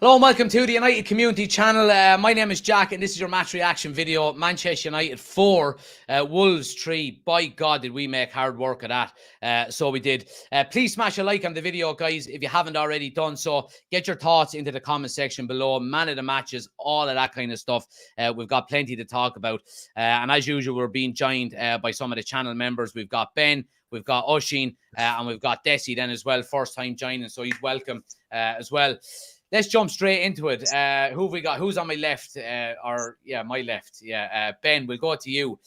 Hello and welcome to the United Community Channel. My name is Jack and this is your match reaction video. Manchester United 4, Wolves 3. By God, did we make hard work of that. So we did. Please smash a like on the video, guys, if you haven't already done so. Get your thoughts into the comment section below. Man of the matches, all of that kind of stuff. We've got plenty to talk about. And as usual, we're being joined by some of the channel members. We've got Ben, we've got Oshin, and we've got Desi then as well. First time joining, so he's welcome as well. Let's jump straight into it. Who have we got? Who's on my left? My left. Ben, we'll go to you.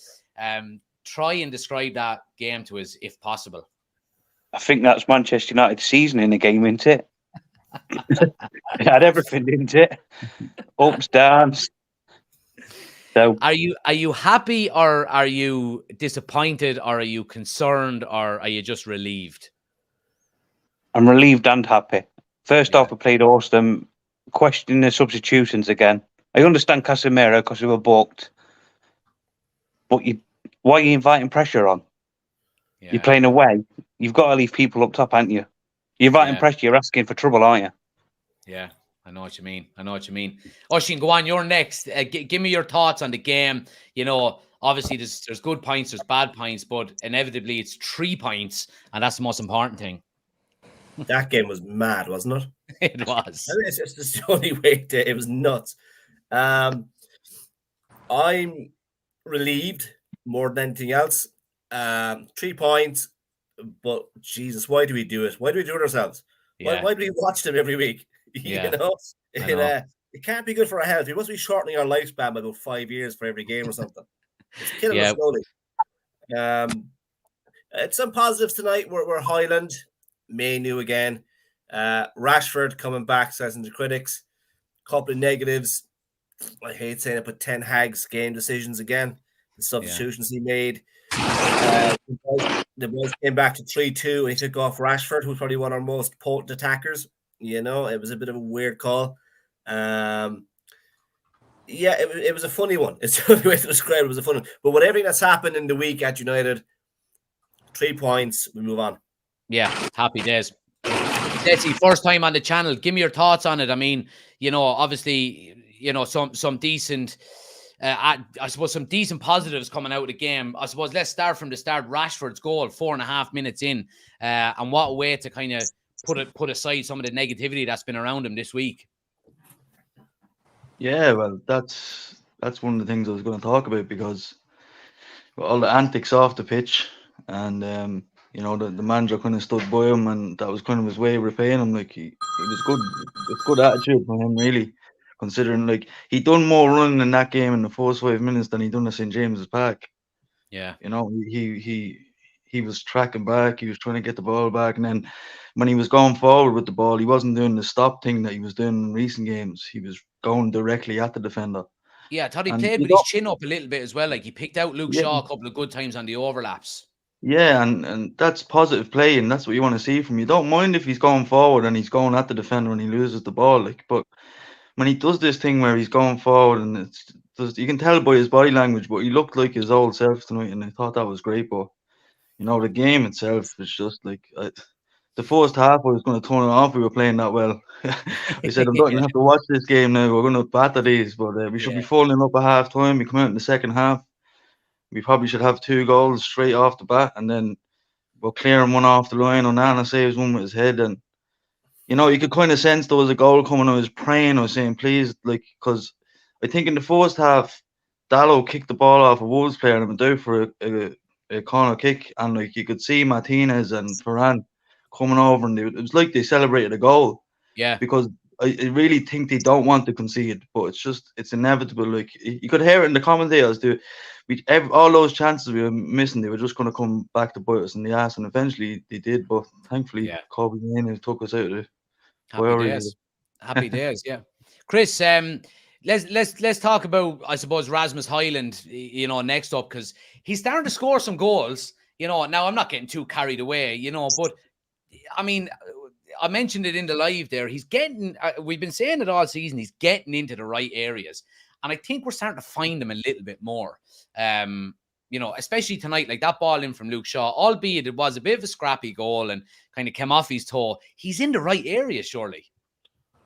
Try and describe that game to us, if possible. I think that's Manchester United season in a game, isn't it? It had everything, didn't it? Ups, downs. So, are you happy, or are you disappointed, or are you concerned, or are you just relieved? I'm relieved and happy. First half, we played awesome, questioning the substitutions again. I understand Casemiro because we were booked, but why are you inviting pressure on? Yeah. You're playing away. You've got to leave people up top, haven't you? You're inviting pressure. You're asking for trouble, aren't you? Yeah, I know what you mean. Oshin, go on. You're next. Give me your thoughts on the game. You know, obviously there's good points, there's bad points, but inevitably it's 3 points, and that's the most important thing. That game was mad, wasn't it? It was. It's just the only way it was nuts. I'm relieved more than anything else. 3 points, but Jesus, why do we do it? Why do we do it ourselves? Yeah. Why do we watch them every week? Yeah. You know? It can't be good for our health. We must be shortening our lifespan by about 5 years for every game or something. It's killing us slowly. It's some positives tonight. We're Highland. Manu again. Rashford coming back, says the critics. Couple of negatives. I hate saying it, but Ten Hag's game decisions again. The substitutions he made. The boys came back to 3-2 and he took off Rashford, who's probably one of our most potent attackers. You know, it was a bit of a weird call. It was a funny one. It's the only way to describe it. It was a funny one. But with everything that's happened in the week at United, 3 points, we move on. Yeah, happy days. Desi, first time on the channel. Give me your thoughts on it. I mean, you know, obviously, you know, some decent, I suppose some decent positives coming out of the game. I suppose let's start from the start. Rashford's goal, 4.5 minutes in, and what a way to kind of put aside some of the negativity that's been around him this week. Yeah, well, that's one of the things I was going to talk about, because all the antics off the pitch, and you know, the manager kind of stood by him, and that was kind of his way of repaying him. Like, it was good. It's good attitude from him, really, considering like he done more running in that game in the first 5 minutes than he done at St. James's Park. Yeah, you know, he was tracking back. He was trying to get the ball back, and then when he was going forward with the ball, he wasn't doing the stop thing that he was doing in recent games. He was going directly at the defender. Yeah, I thought he played with his chin up a little bit as well. Like, he picked out Luke Shaw a couple of good times on the overlaps. Yeah, and that's positive play, and that's what you want to see from him. You don't mind if he's going forward and he's going at the defender and he loses the ball, like, but when he does this thing where he's going forward and you can tell by his body language, but he looked like his old self tonight, and I thought that was great. But you know, the game itself is just like the first half, I was going to turn it off. We were playing that well. I said, I'm not going to have to watch this game now. We're going to batter these, but we should be falling up at half time. We come out in the second half. We probably should have 2 goals straight off the bat, and then we're clearing one off the line. Onana saves one with his head, and you know, you could kind of sense there was a goal coming. I was praying, I was saying, please, like, because I think in the first half, Dalot kicked the ball off a Wolves player and went out for a corner kick, and like you could see Martinez and Varane coming over, and it was like they celebrated a goal. Yeah, because I really think they don't want to concede, but it's inevitable. Like, you could hear it in the commentators. All those chances we were missing, they were just going to come back to bite us in the ass, and eventually they did. But thankfully, Kobe Mainoo took us out of it. Happy days, yeah. Chris, let's talk about, I suppose, Rasmus Højlund, you know, next up, because he's starting to score some goals. You know, now I'm not getting too carried away, you know, but I mean, I mentioned it in the live there. He's getting, we've been saying it all season, he's getting into the right areas. And I think we're starting to find him a little bit more. You know, especially tonight, like that ball in from Luke Shaw, albeit it was a bit of a scrappy goal and kind of came off his toe. He's in the right area, surely.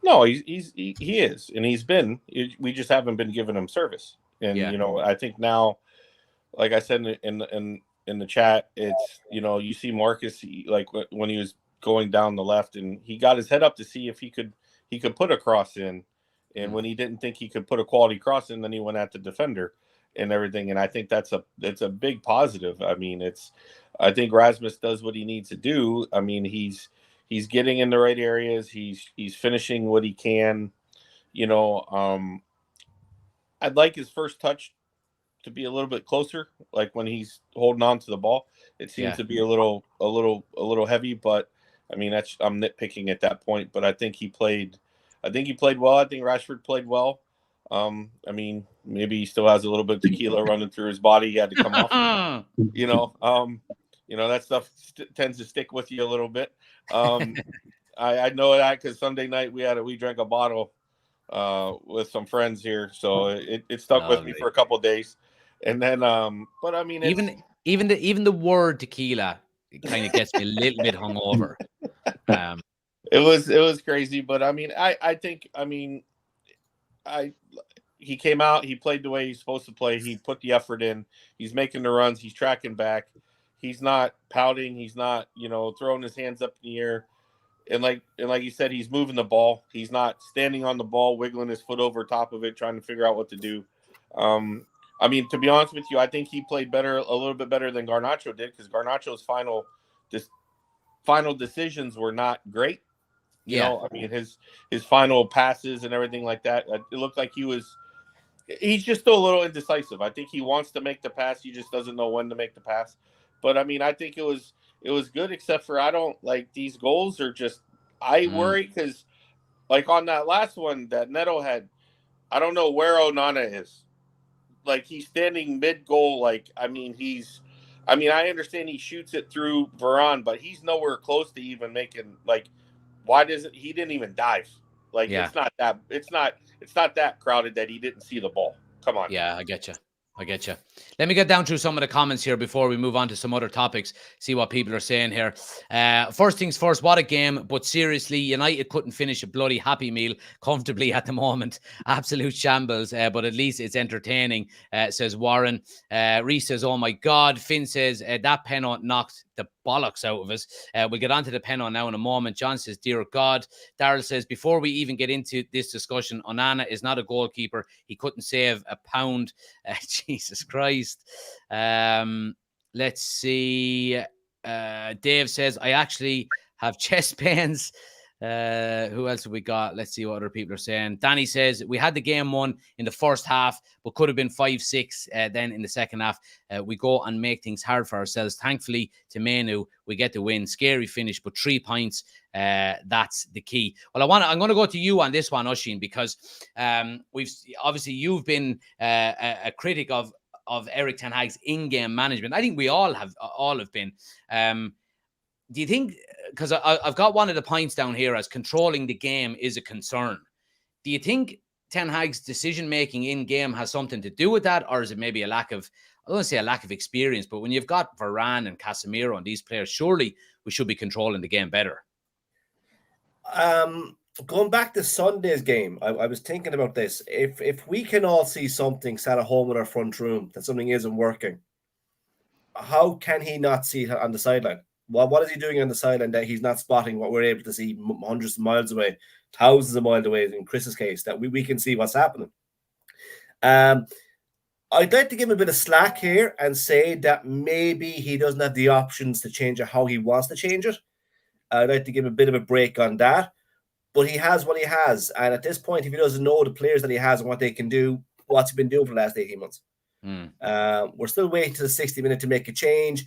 No, he is, and he's been. We just haven't been giving him service, and Yeah. you know, I think now, like I said in the chat, it's, you know, you see Marcus, like when he was going down the left, and he got his head up to see if he could put a cross in, and when he didn't think he could put a quality cross in, then he went at the defender and everything, and I think that's a big positive. I mean, I think Rasmus does what he needs to do. I mean, he's getting in the right areas. He's finishing what he can. You know, I'd like his first touch to be a little bit closer, like when he's holding on to the ball. It seems to be a little heavy, but I mean, I'm nitpicking at that point. But I think he played well. I think Rashford played well. I mean, maybe he still has a little bit of tequila running through his body. He had to come off. You know, that stuff tends to stick with you a little bit. I know that because Sunday night we drank a bottle with some friends here, so it stuck with me for a couple of days, and then but I mean, even the word tequila, it kind of gets me a little bit hungover. It was crazy, but I mean, I think, I mean, he came out, he played the way he's supposed to play. He put the effort in. He's making the runs. He's tracking back. He's not pouting. He's not, you know, throwing his hands up in the air. And like you said, he's moving the ball. He's not standing on the ball, wiggling his foot over top of it, trying to figure out what to do. I mean, to be honest with you, I think he played a little bit better than Garnacho did, because Garnacho's final decisions were not great. You know, I mean, his final passes and everything like that, it looked like he's just still a little indecisive. I think he wants to make the pass. He just doesn't know when to make the pass. But I mean, I think it was good, except for I don't like these goals are just, I worry because like on that last one that Neto had, I don't know where Onana is. Like, he's standing mid goal. Like, I mean, I understand he shoots it through Varane, but he's nowhere close to even making, like, he didn't even dive. Like, it's not that crowded that he didn't see the ball. Come on. Yeah, I get you. Let me get down through some of the comments here before we move on to some other topics, see what people are saying here. First things first, what a game. But seriously, United couldn't finish a bloody Happy Meal comfortably at the moment. Absolute shambles, but at least it's entertaining, says Warren. Reese says, oh my God. Finn says, that penalty knocked the bollocks out of us. We'll get on to the penalty now in a moment. John says, dear God. Daryl says, before we even get into this discussion, Onana is not a goalkeeper. He couldn't save a pound. Jesus Christ. Let's see. Dave says, I actually have chest pains. Who else have we got? Let's see what other people are saying. Danny says, we had the game won in the first half, but could have been 5-6 then in the second half. We go and make things hard for ourselves. Thankfully to Manu, we get the win. Scary finish, but 3 points. That's the key. Well, I'm going to go to you on this one, Oisín, because you've been a critic of Erik ten Hag's in-game management. I think we all have been. Do you think, because I've got one of the points down here as controlling the game is a concern. Do you think Ten Hag's decision-making in-game has something to do with that? Or is it maybe I don't want to say a lack of experience, but when you've got Varane and Casemiro and these players, surely we should be controlling the game better. Going back to Sunday's game, I was thinking about this. If we can all see something sat at home in our front room, that something isn't working, how can he not see it on the sideline? What is he doing on the sideline that he's not spotting what we're able to see hundreds of miles away, thousands of miles away in Chris's case, that we can see what's happening? I'd like to give him a bit of slack here and say that maybe he doesn't have the options to change it how he wants to change it. I'd like to give him a bit of a break on that. But he has what he has. And at this point, if he doesn't know the players that he has and what they can do, what's he been doing for the last 18 months? We're still waiting to the 60 minute to make a change.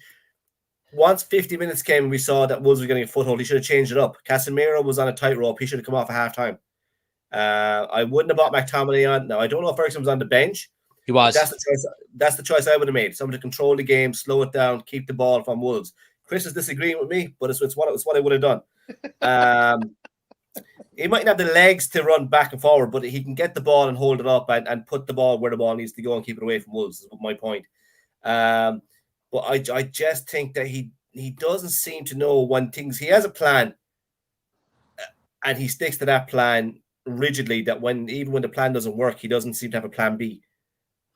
Once 50 minutes came and we saw that Wolves were getting a foothold, he should have changed it up. Casemiro was on a tightrope. He should have come off at halftime. I wouldn't have bought McTominay on. Now, I don't know if Ferguson was on the bench. He was. That's the choice I would have made. Someone to control the game, slow it down, keep the ball from Wolves. Chris is disagreeing with me, but it's what I would have done. He might not have the legs to run back and forward, but he can get the ball and hold it up and put the ball where the ball needs to go and keep it away from Wolves, is my point. But I just think that he doesn't seem to know when things. He has a plan, and he sticks to that plan rigidly that even when the plan doesn't work, he doesn't seem to have a plan B,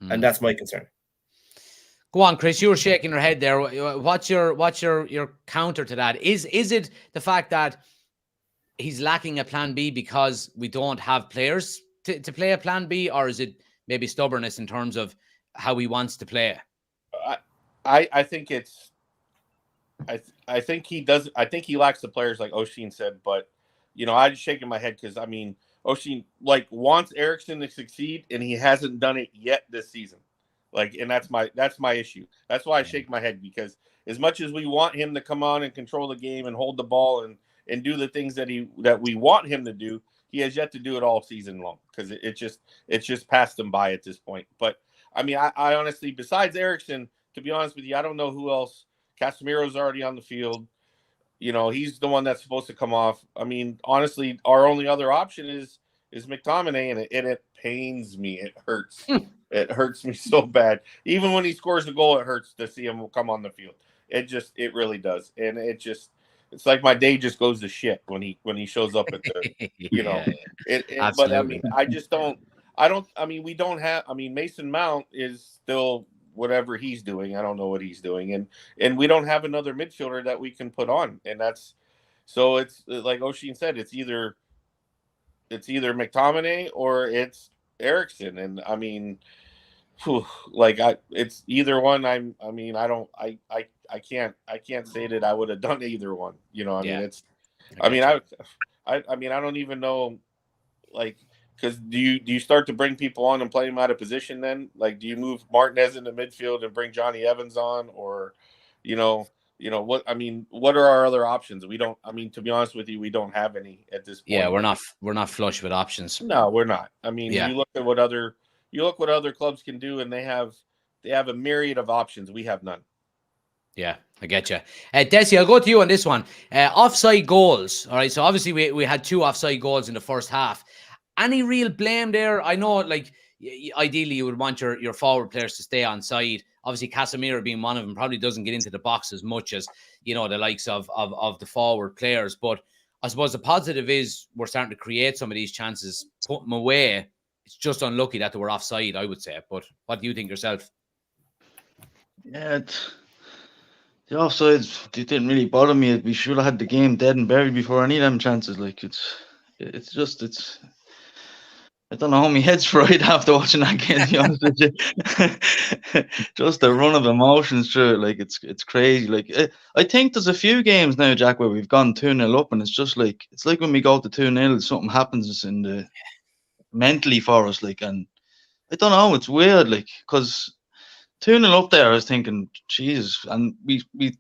and that's my concern. Go on, Chris. You were shaking your head there. What's your counter to that? Is it the fact that he's lacking a plan B because we don't have players to play a plan B, or is it maybe stubbornness in terms of how he wants to play? I think it's. I think he does. I think he lacks the players, like Oshin said. But I'm just shaking my head because Oshin wants Eriksson to succeed, and he hasn't done it yet this season. And that's my issue. That's why I shake my head, because as much as we want him to come on and control the game and hold the ball and do the things that we want him to do, he has yet to do it all season long, because it's just passed him by at this point. But I honestly, besides Eriksson, to be honest with you, I don't know who else. Casemiro's already on the field. He's the one that's supposed to come off. Honestly, our only other option is McTominay, and it pains me. It hurts. It hurts me so bad. Even when he scores a goal, it hurts to see him come on the field. It really does. And it's like my day just goes to shit when he shows up at the, Absolutely. But we don't have, Mason Mount is still whatever he's doing. I don't know what he's doing. And we don't have another midfielder that we can put on. And so it's like Oshin said, it's either McTominay or it's Eriksson. And it's either one. I can't say that I would have done either one. I don't even know, because do you start to bring people on and play them out of position then? Do you move Martinez into midfield and bring Johnny Evans on, or what are our other options? We don't. To be honest with you, we don't have any at this point. Yeah, we're not flush with options. No, we're not. You look at what other clubs can do, and they have a myriad of options. We have none. Yeah, I get you. Desi, I'll go to you on this one. Offside goals. All right, so obviously we had 2 offside goals in the first half. Any real blame there? I know, ideally you would want your forward players to stay on side. Obviously, Casemiro being one of them probably doesn't get into the box as much as, the likes of the forward players. But I suppose the positive is we're starting to create some of these chances, put them away. It's just unlucky that they were offside, I would say. But what do you think yourself? Yeah, the offsides, it didn't really bother me. We should have had the game dead and buried before any of them chances. I don't know how my head's fried after watching that game, to be honest with you. Just the run of emotions through it, it's crazy. I think there's a few games now, Jack, where we've gone 2-0 up, and it's just it's like when we go to 2-0, something happens mentally for us, and I don't know, it's weird, because 2-0 up there, I was thinking, Jesus, and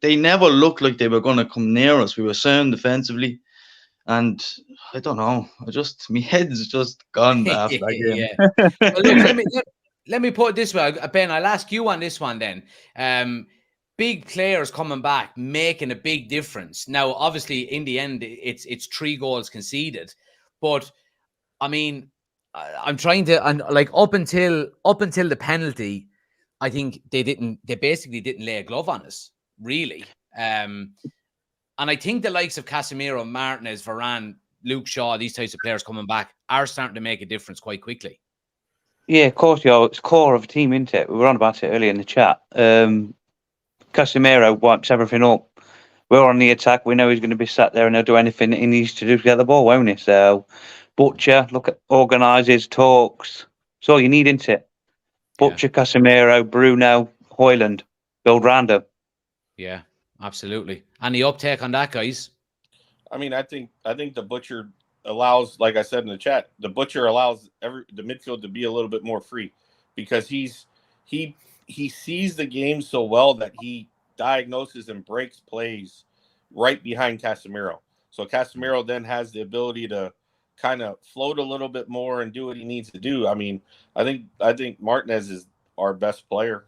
they never looked like they were going to come near us. We were sound defensively. And I don't know. My head's just gone after that game. Yeah. Well, look, let me put it this way, Ben. I'll ask you on this one then. Big players coming back, making a big difference. Now, obviously, in the end, it's 3 goals conceded, but I'm trying to, and up until the penalty, I think they basically didn't lay a glove on us, really. And I think the likes of Casemiro, Martinez, Varane, Luke Shaw, these types of players coming back are starting to make a difference quite quickly. Yeah, of course, it's core of a team, isn't it? We were on about it earlier in the chat. Casemiro wipes everything up. We're on the attack. We know he's going to be sat there and he'll do anything he needs to do to get the ball, won't he? So, Butcher, organises, talks. That's all you need, isn't it? Butcher, yeah. Casemiro, Bruno, Højlund, build round him. Yeah. Absolutely. Any uptake on that, guys? I think the Butcher allows, like I said in the chat, the Butcher allows the midfield to be a little bit more free, because he sees the game so well that he diagnoses and breaks plays right behind Casemiro. So Casemiro then has the ability to kind of float a little bit more and do what he needs to do. I think Martinez is our best player.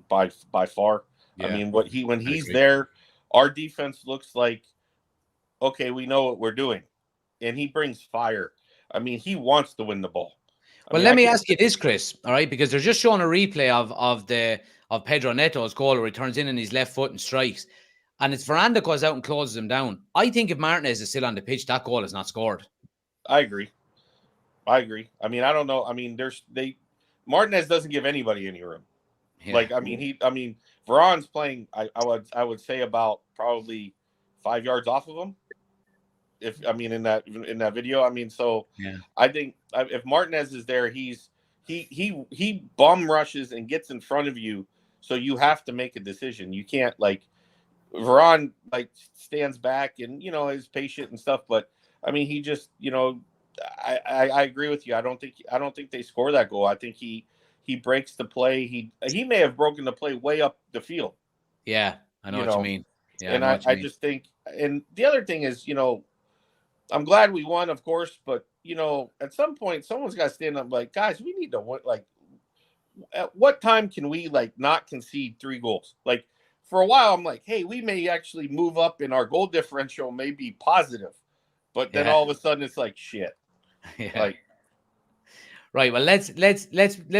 By far. Yeah. When he's there, our defense looks like, okay, we know what we're doing, and he brings fire. He wants to win the ball. Well, let me ask you this, Chris. All right, because they're just showing a replay of Pedro Neto's goal where he turns in his left foot and strikes, and it's Varane that goes out and closes him down. I think if Martinez is still on the pitch, that goal is not scored. I agree. I agree. I mean, I don't know. I mean, Martinez doesn't give anybody any room. Yeah. Like, I mean, Veron's playing. I would say about probably 5 yards off of him. In that video, I mean, so Yeah. I think if Martinez is there, he bum rushes and gets in front of you, so you have to make a decision. You can't like Veron like stands back and is patient and stuff, but I mean, he just I agree with you. I don't think they score that goal. I think he breaks the play. He may have broken the play way up the field. Yeah, I know what you mean. Yeah, and I just think, and the other thing is, I'm glad we won, of course, but at some point, someone's got to stand up. Like, guys, we need to win. Like, at what time can we like not concede 3 goals? Like, for a while, I'm like, hey, we may actually move up, and our goal differential may be positive, but then all of a sudden, it's like shit. Yeah. Like, right. Well, let's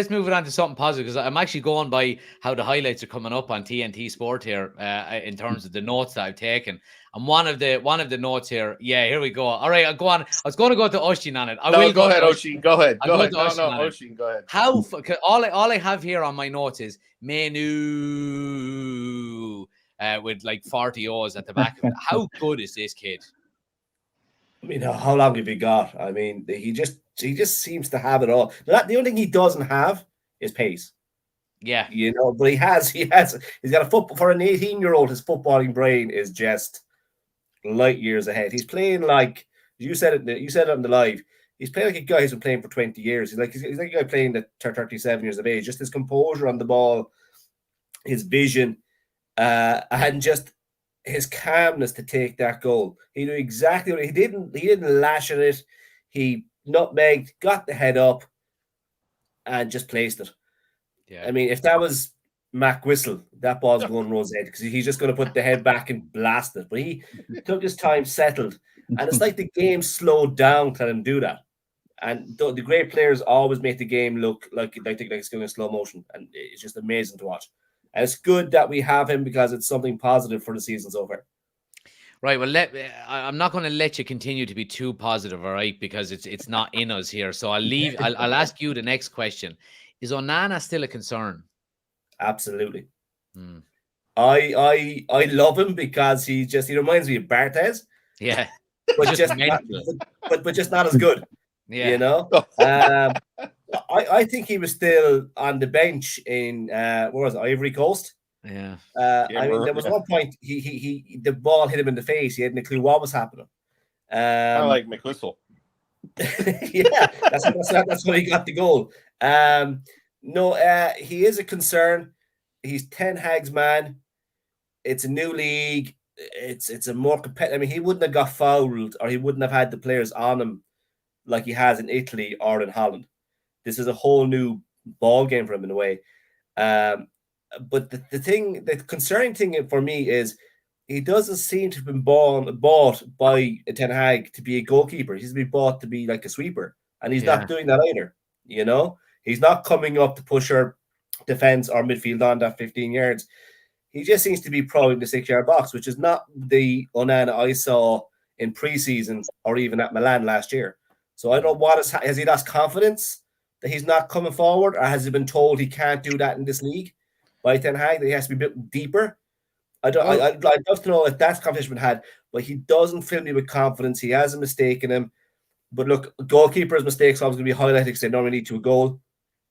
move it on to something positive, because I'm actually going by how the highlights are coming up on TNT Sport here in terms of the notes that I've taken. And one of the notes here. Yeah, here we go. All right, I'll go on. I was going to go to Oshin on it. Go ahead, Oshin. Go ahead. Go ahead. Oshin, go ahead. How all I have here on my notes is Menu with like 40 O's at the back of it. How good is this kid? I mean, how long have he got? I mean, he just seems to have it all. The only thing he doesn't have is pace. Yeah, but he's got a football for an 18-year-old. His footballing brain is just light years ahead. He's playing like you said it. You said it on the live. He's playing like a guy who's been playing for 20 years. He's like a guy playing at 37 years of age. Just his composure on the ball, his vision, and just his calmness to take that goal. He knew exactly what he didn't lash at it. He nutmegged, got the head up, and just placed it. Yeah. I mean, if that was Mac Whistle, that ball's going Rose's head, because he's just going to put the head back and blast it. But he took his time, settled, and it's like the game slowed down to let him do that. And the great players always make the game look like it's going in slow motion, and it's just amazing to watch. And it's good that we have him, because it's something positive for the season so far. Right. Well, I'm not going to let you continue to be too positive, all right? Because it's not in us here. So I'll ask you the next question. Is Onana still a concern? Absolutely. I love him because he reminds me of Barthez. Yeah. But just not as good. Yeah. I think he was still on the bench in what was it, Ivory Coast. Yeah. I mean, there was one point he the ball hit him in the face. He hadn't a clue what was happening. Kind of like McWhistle. Yeah, that's when he got the goal. He is a concern. He's Ten Hag's man. It's a new league. It's a more competitive. I mean, he wouldn't have got fouled, or he wouldn't have had the players on him like he has in Italy or in Holland. This is a whole new ball game for him in a way. But the concerning thing for me is he doesn't seem to have been bought by Ten Hag to be a goalkeeper. He's been bought to be like a sweeper, and he's not doing that either. He's not coming up to push our defense or midfield on that 15 yards. He just seems to be probing the 6-yard box, which is not the Onana I saw in preseason or even at Milan last year. So I don't know has he lost confidence that he's not coming forward, or has he been told he can't do that in this league by Ten Hag, that he has to be a bit deeper? I'd love to know if that's conversation been had, but he doesn't fill me with confidence. He has a mistake in him. But look, goalkeepers' mistakes are always going to be highlighted because they normally lead to a goal.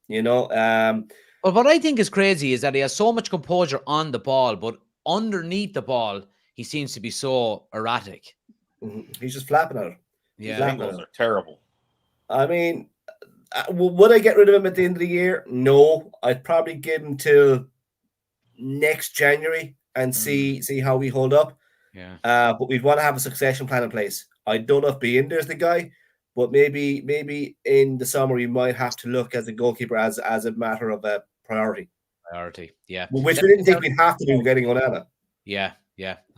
Well, what I think is crazy is that he has so much composure on the ball, but underneath the ball, he seems to be so erratic. He's just flapping at it. Yeah, angles are terrible. I mean, would I get rid of him at the end of the year? No, I'd probably give him till next January and see how we hold up. Yeah. But we'd want to have a succession plan in place. I don't know if Beinder's the guy, but maybe in the summer you might have to look as a goalkeeper as a matter of a priority. Yeah. Which we didn't think we'd have to do getting Onana. Yeah,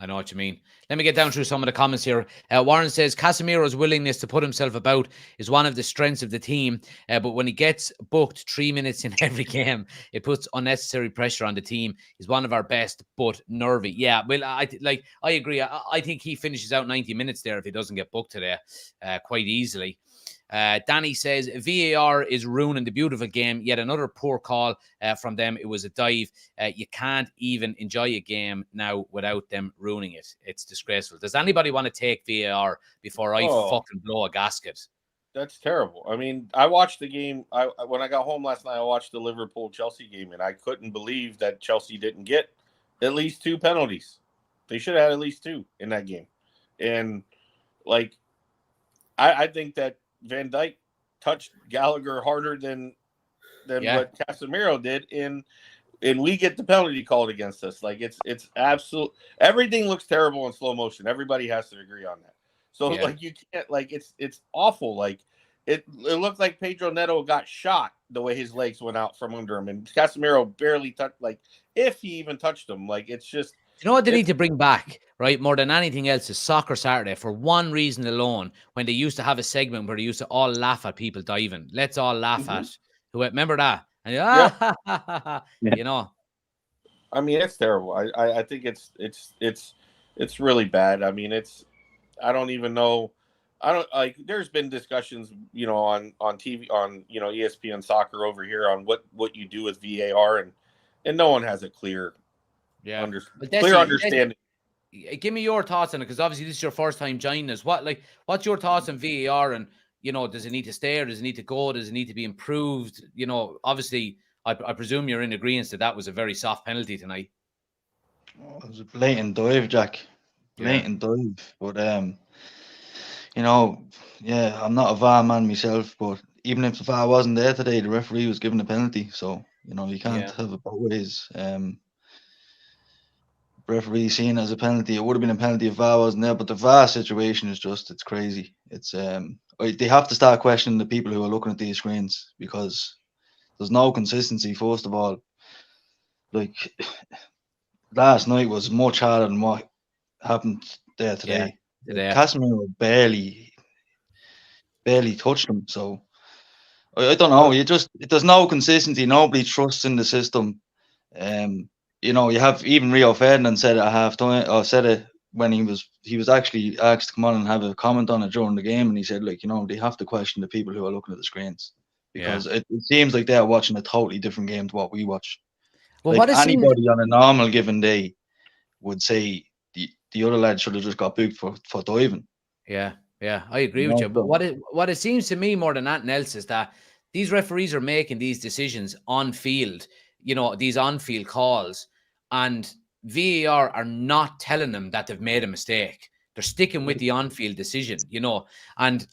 I know what you mean. Let me get down through some of the comments here. Warren says Casemiro's willingness to put himself about is one of the strengths of the team, but when he gets booked 3 minutes in every game, it puts unnecessary pressure on the team. He's one of our best, but nervy. Yeah, well, I agree. I think he finishes out 90 minutes there if he doesn't get booked today, quite easily. Danny says VAR is ruining the beautiful game. Yet another poor call from them. It was a dive. You can't even enjoy a game now without them ruining it. It's disgraceful. Does anybody want to take VAR before I fucking blow a gasket? That's terrible. I mean, I watched the game. When I got home last night, I watched the Liverpool-Chelsea game, and I couldn't believe that Chelsea didn't get at least 2 penalties. They should have had at least 2 in that game. And, like, I think that Van Dijk touched Gallagher harder than what Casemiro did, and we get the penalty called against us. Like, it's absolute. Everything looks terrible in slow motion. Everybody has to agree on that. So like you can't, like, it's awful. Like it looked like Pedro Neto got shot the way his legs went out from under him, and Casemiro barely touched, like, if he even touched him. Like, it's just, you know what they need to bring back, right? More than anything else, is Soccer Saturday, for one reason alone. When they used to have a segment where they used to all laugh at people diving. Let's all laugh at who. Remember that? And you know. I mean, it's terrible. I think it's really bad. I mean, I don't even know. I don't, like, there's been discussions, you know, on TV, on, you know, ESPN Soccer over here on what you do with VAR, and no one has a clear understanding. Give me your thoughts on it, because obviously this is your first time joining us. What's your thoughts on VAR, and, you know, does it need to stay, or does it need to go? Does it need to be improved? You know, obviously, I presume you're in agreement that was a very soft penalty tonight. It was a blatant dive, Jack. Blatant dive. But you know, I'm not a VAR man myself, but even if the VAR wasn't there today, the referee was given a penalty. So, you know, you can't have it both ways. Referee seen as a penalty. It would have been a penalty if VAR wasn't there, but the VAR situation is just, it's crazy. It's they have to start questioning the people who are looking at these screens, because there's no consistency. First of all, like, last night was much harder than what happened there today. Casemiro barely touched him. So I don't know. There's no consistency. Nobody trusts in the system. You know, you have even Rio Ferdinand said it at halftime, or said it when he was actually asked to come on and have a comment on it during the game, and he said, like, you know, they have to question the people who are looking at the screens, because it seems like they're watching a totally different game to what we watch. Well, like, anybody on a normal given day would say the other lad should have just got booked for diving. Yeah, I agree with you. But what it seems to me more than anything else is that these referees are making these decisions on field, you know, these on-field calls, and VAR are not telling them that they've made a mistake. They're sticking with the on-field decision, you know, and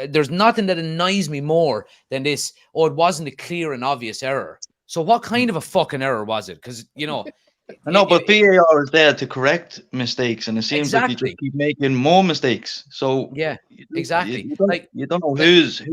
there's nothing that annoys me more than this. Oh, it wasn't a clear and obvious error. So what kind of a fucking error was it? Because, you know, I know, but VAR is there to correct mistakes, and it seems like you just keep making more mistakes. So exactly. You don't know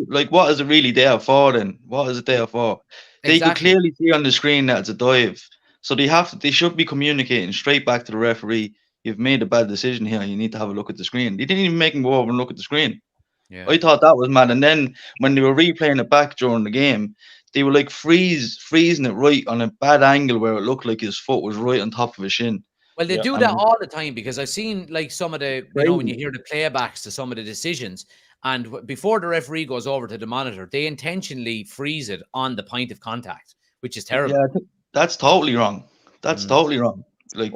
like, what is it really there for then? What is it there for? They could clearly see on the screen that it's a dive. So they should be communicating straight back to the referee. You've made a bad decision here. You need to have a look at the screen. They didn't even make him go over and look at the screen. Yeah. I thought that was mad. And then when they were replaying it back during the game, they were like freezing it right on a bad angle where it looked like his foot was right on top of his shin. Well, they do that all the time, because I've seen, like, some of the, you know, when you hear the playbacks to some of the decisions, and before the referee goes over to the monitor, they intentionally freeze it on the point of contact, which is terrible. Yeah, that's totally wrong. That's totally wrong. Like,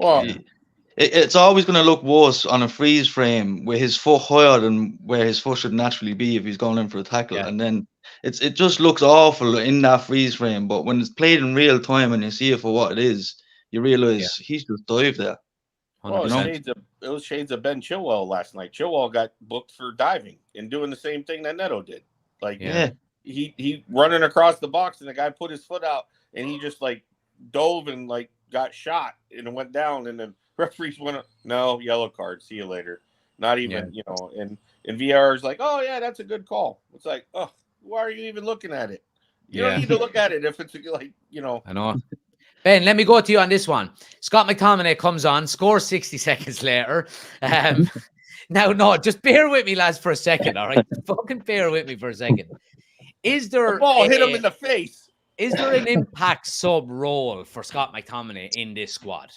it's always going to look worse on a freeze frame with his foot higher than where his foot should naturally be if he's going in for a tackle. Yeah. And then it just looks awful in that freeze frame. But when it's played in real time and you see it for what it is, you realize he's just dived there. Well, it was shades of Ben Chilwell last night. Chilwell got booked for diving and doing the same thing that Neto did. Like, he running across the box, and the guy put his foot out, and he just, like, dove and, like, got shot and went down, and then referees went, no, yellow card, see you later. Not even, you know, and VR is like, oh yeah, that's a good call. It's like, oh, why are you even looking at it? You don't need to look at it if it's like, you know. I know. Ben, let me go to you on this one. Scott McTominay comes on, scores 60 seconds later. Now, no, just bear with me, lads, for a second, all right? Fucking bear with me for a second. Is there... The ball hit him in the face. Is there an impact sub role for Scott McTominay in this squad?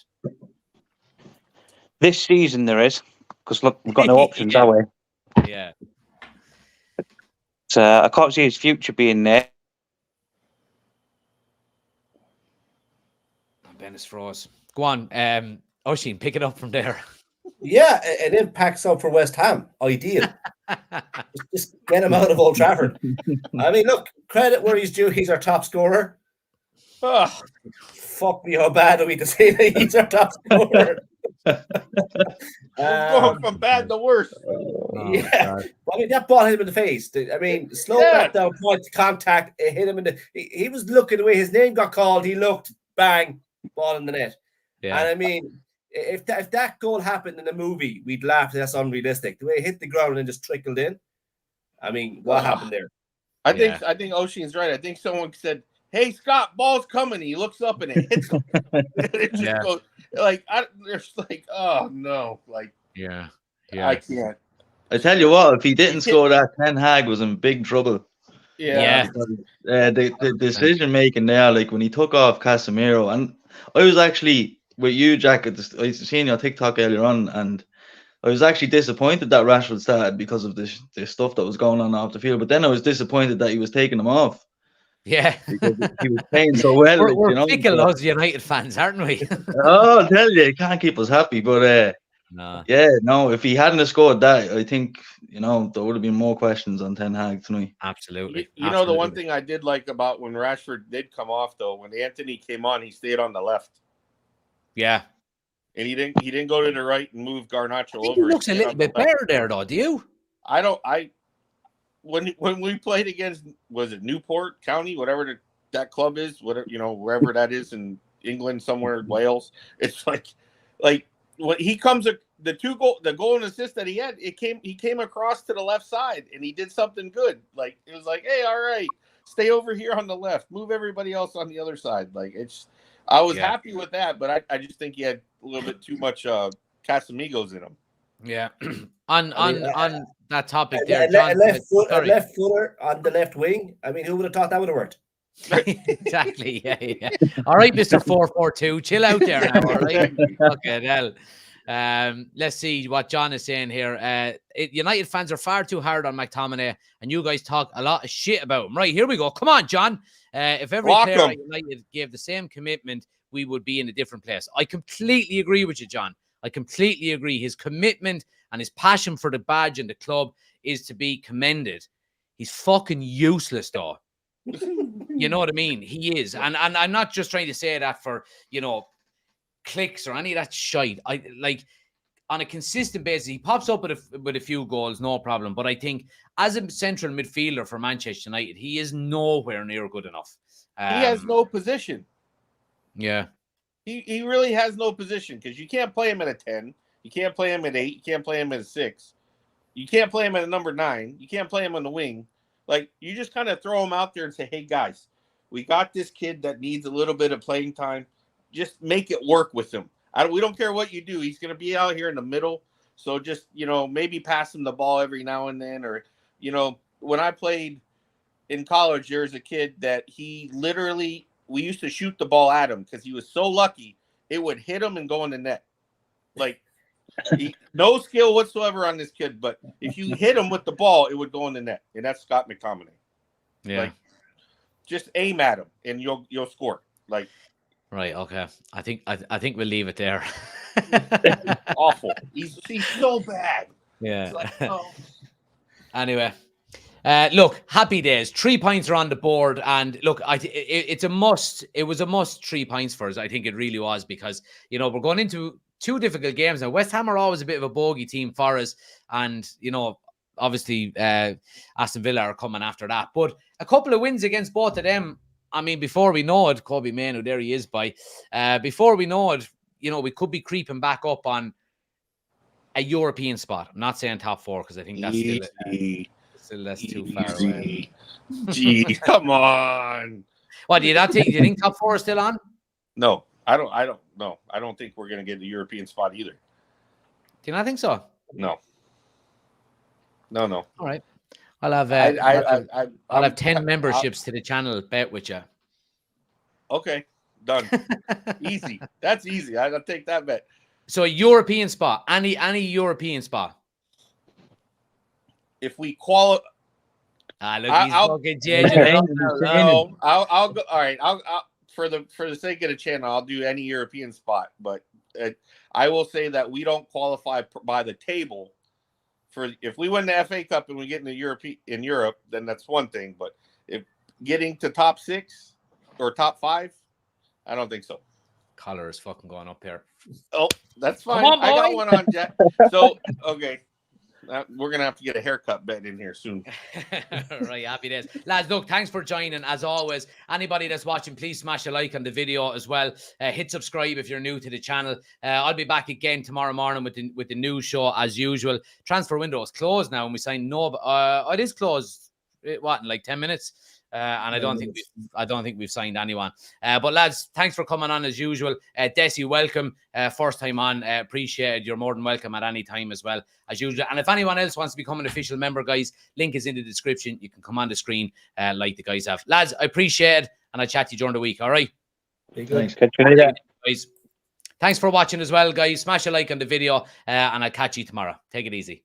This season there is, because look, we've got no options, have we? Yeah. I can't see his future being there. Bennis froze. Go on, Oisín, pick it up from there. Yeah, an impact sub for West Ham. Ideal. just get him out of Old Trafford. I mean, look, credit where he's due. He's our top scorer. Oh, Fuck me, how bad are we to say that he's our top scorer? we're going from bad to worse. Yeah, but I mean that ball hit him in the face. I mean, slow back down, point contact, it hit him in the. He was looking away. His name got called. He looked, bang, ball in the net. Yeah. And I mean, if that goal happened in a movie, we'd laugh. That's unrealistic. The way it hit the ground and just trickled in. I mean, what happened there? I think Oisín's right. I think someone said, "Hey Scott, ball's coming." He looks up and it hits him. It just goes like there's like, oh no, like I can't. I tell you what, if he didn't score that, Ten Hag was in big trouble. Yeah. The decision making there, like when he took off Casemiro, and I was actually with you, Jack. I seen your TikTok earlier on, and I was actually disappointed that Rashford started because of this stuff that was going on off the field. But then I was disappointed that he was taking him off. Yeah, because he was playing so well. We're fickle as United fans, aren't we? Oh, I tell you, it can't keep us happy. But if he hadn't have scored that, I think there would have been more questions on Ten Hag tonight. Absolutely. You know, the one thing I did like about when Rashford did come off, though, when Anthony came on, he stayed on the left. Yeah, and he didn't go to the right and move Garnacho over. He looks a little bit better there, though. Do you? When we played against, was it Newport County, whatever that club is, whatever wherever that is in England, somewhere Wales, it's like when he comes, the goal and assist that he had, he came across to the left side and he did something good. Like it was like, hey, all right, stay over here on the left, move everybody else on the other side. Like I was happy with that, but I just think he had a little bit too much Casamigos in him. Yeah. On that topic there, John, left footer on the left wing. I mean, who would have thought that would have worked? Exactly. Yeah. All right, Mr. 442, chill out there now. All right. Okay, hell. Let's see what John is saying here. United fans are far too hard on McTominay, and you guys talk a lot of shit about him. Right, here we go. Come on, John. If every player at United gave the same commitment, we would be in a different place. I completely agree with you, John. I completely agree. His commitment and his passion for the badge and the club is to be commended. He's fucking useless, though. You know what I mean? He is. And I'm not just trying to say that for, clicks or any of that shite. I like on a consistent basis, he pops up with a few goals, no problem. But I think as a central midfielder for Manchester United, he is nowhere near good enough. He has no position. Yeah. He really has no position because you can't play him at a 10. You can't play him at 8. You can't play him at a 6. You can't play him at a number 9. You can't play him on the wing. Like, you just kind of throw him out there and say, hey, guys, we got this kid that needs a little bit of playing time. Just make it work with him. We don't care what you do. He's going to be out here in the middle. So just, maybe pass him the ball every now and then. Or, when I played in college, there's a kid that he literally – we used to shoot the ball at him because he was so lucky it would hit him and go in the net. Like, no skill whatsoever on this kid, but if you hit him with the ball, it would go in the net, and that's Scott McTominay. Yeah, like, just aim at him and you'll score. Like, right, okay. I think we'll leave it there. Awful. He's so bad. Yeah. It's like, oh. Anyway. Look, happy days. 3 points are on the board, and look, it's a must. It was a must 3 points for us. I think it really was because we're going into 2 difficult games now. West Ham are always a bit of a bogey team for us, and obviously Aston Villa are coming after that. But a couple of wins against both of them. I mean, before we know it, Kobe Manu, there he is. Before we know it, we could be creeping back up on a European spot. I'm not saying top 4 because I think that's still that's too far away. Gee, come on. What do you not think? Do you think top 4 is still on? No, I don't know. I don't think we're going to get the European spot either. Do you not think so? No. All right. I'll have 10 memberships to the channel. Bet with you. Okay, done. Easy. That's easy. I'll take that bet. So a European spot, any European spot. If we qualify, Look, he's I'll- fucking changing it up now. No, I'll go. All right, I'll for the sake of the channel, I'll do any European spot. But I will say that we don't qualify by the table. For if we win the FA Cup and we get into Europe, then that's one thing. But if getting to top 6 or top 5, I don't think so. Collar is fucking going up here. Oh, that's fine. Come on, I got boy. one on, Jack. So okay. We're gonna have to get a haircut bet in here soon. Right, happy days. Lads, look, thanks for joining as always. Anybody that's watching, please smash a like on the video as well. Hit subscribe if you're new to the channel. I'll be back again tomorrow morning with the news show as usual. Transfer window is closed now and we signed it is closed. What, in like 10 minutes? And I don't think we've signed anyone. But lads, thanks for coming on as usual. Desi, welcome. First time on. Appreciate it. You're more than welcome at any time as well as usual. And if anyone else wants to become an official member, guys, link is in the description. You can come on the screen like the guys have. Lads, I appreciate it, and I'll chat to you during the week. All right. Thanks. Catch you later. Guys, thanks for watching as well, guys. Smash a like on the video, and I'll catch you tomorrow. Take it easy.